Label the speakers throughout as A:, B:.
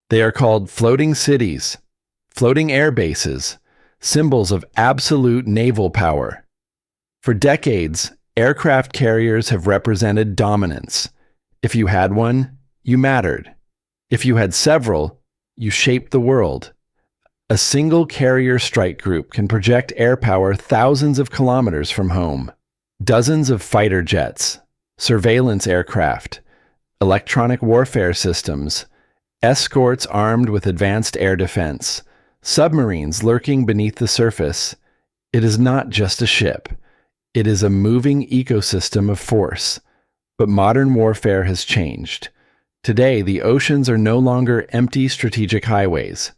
A: They are called floating cities, floating airbases, symbols of absolute naval power. For decades, aircraft carriers have represented dominance. If you had one, you mattered. If you had several, you shaped the world. A single carrier strike group can project air power thousands of kilometers from home. Dozens of fighter jets, surveillance aircraft, electronic warfare systems, escorts armed with advanced air defense, submarines lurking beneath the surface. It is not just a ship. It is a moving ecosystem of force. But modern warfare has changed. Today, the oceans are no longer empty strategic highways.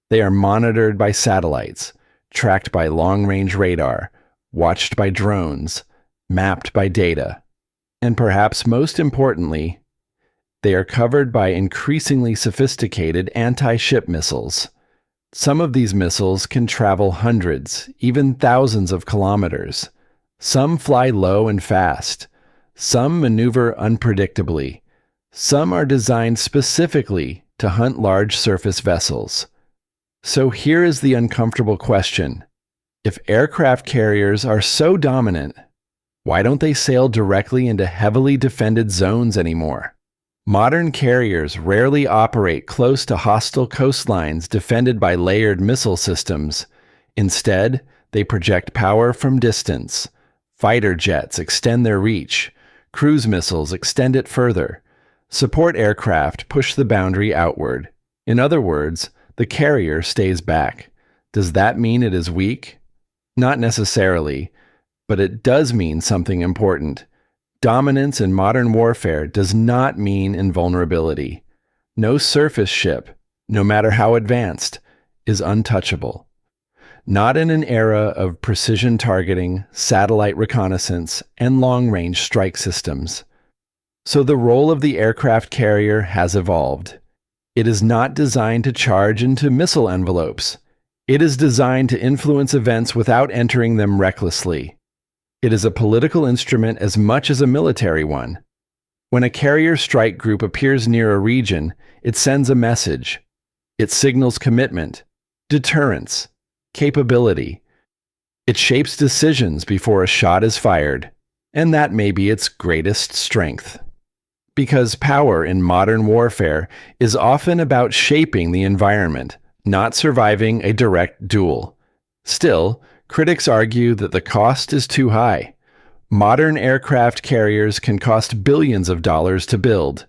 A: They are monitored by satellites, tracked by long-range radar, watched by drones, mapped by data. And perhaps most importantly, they are covered by increasingly sophisticated anti-ship missiles. Some of these missiles can travel hundreds, even thousands of kilometers. Some fly low and fast. Some maneuver unpredictably. Some are designed specifically to hunt large surface vessels. So here is the uncomfortable question. If aircraft carriers are so dominant, why don't they sail directly into heavily defended zones anymore? Modern carriers rarely operate close to hostile coastlines defended by layered missile systems. Instead, they project power from distance. Fighter jets extend their reach. Cruise missiles extend it further. Support aircraft push the boundary outward. In other words, the carrier stays back. Does that mean it is weak? Not necessarily, but it does mean something important. Dominance in modern warfare does not mean invulnerability. No surface ship, no matter how advanced, is untouchable. Not in an era of precision targeting, satellite reconnaissance, and long-range strike systems. So the role of the aircraft carrier has evolved. It is not designed to charge into missile envelopes. It is designed to influence events without entering them recklessly. It is a political instrument as much as a military one. When a carrier strike group appears near a region, it sends a message. It signals commitment, deterrence, capability. It shapes decisions before a shot is fired, and that may be its greatest strength. Because power in modern warfare is often about shaping the environment, not surviving a direct duel. Still, critics argue that the cost is too high. Modern aircraft carriers can cost billions of dollars to build.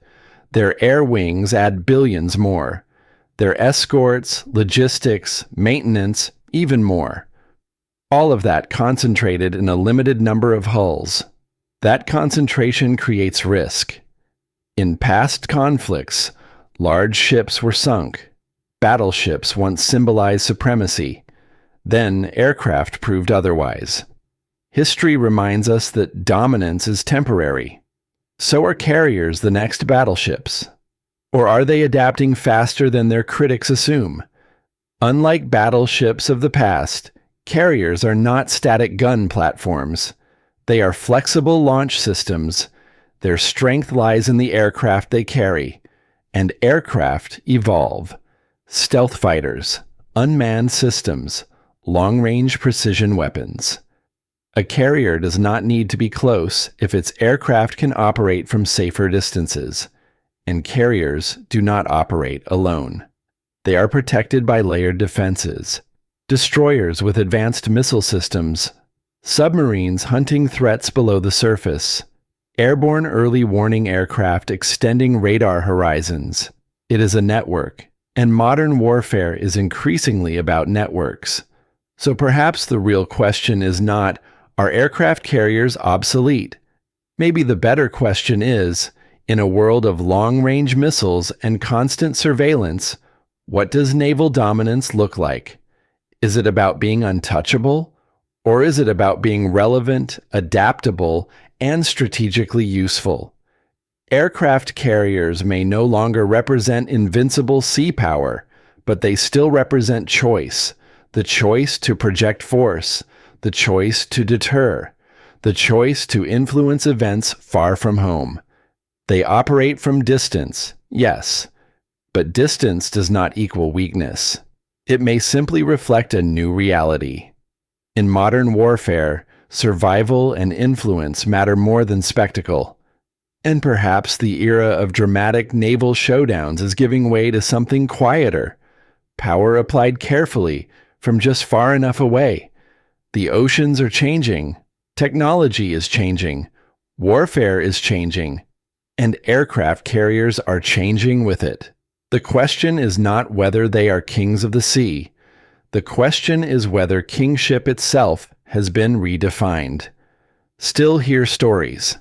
A: Their air wings add billions more. Their escorts, logistics, maintenance, even more. All of that concentrated in a limited number of hulls. That concentration creates risk. In past conflicts, large ships were sunk. Battleships once symbolized supremacy. Then aircraft proved otherwise. History reminds us that dominance is temporary. So are carriers the next battleships. Or are they adapting faster than their critics assume? Unlike battleships of the past, carriers are not static gun platforms. They are flexible launch systems. Their strength lies in the aircraft they carry. And aircraft evolve. Stealth fighters, unmanned systems, long-range precision weapons. A carrier does not need to be close if its aircraft can operate from safer distances, and carriers do not operate alone. They are protected by layered defenses, destroyers with advanced missile systems, submarines hunting threats below the surface, airborne early warning aircraft extending radar horizons. It is a network, and modern warfare is increasingly about networks. So perhaps the real question is not, are aircraft carriers obsolete? Maybe the better question is, in a world of long-range missiles and constant surveillance, what does naval dominance look like? Is it about being untouchable? Or is it about being relevant, adaptable, and strategically useful? Aircraft carriers may no longer represent invincible sea power, but they still represent choice. The choice to project force, the choice to deter, the choice to influence events far from home. They operate from distance, yes, But distance does not equal weakness. It may simply reflect a new reality. In modern warfare, survival and influence matter more than spectacle. And perhaps the era of dramatic naval showdowns is giving way to something quieter. Power applied carefully, from just far enough away. The oceans are changing. Technology is changing. Warfare is changing. And aircraft carriers are changing with it. The question is not whether they are kings of the sea. The question is whether kingship itself has been redefined. Still hear stories.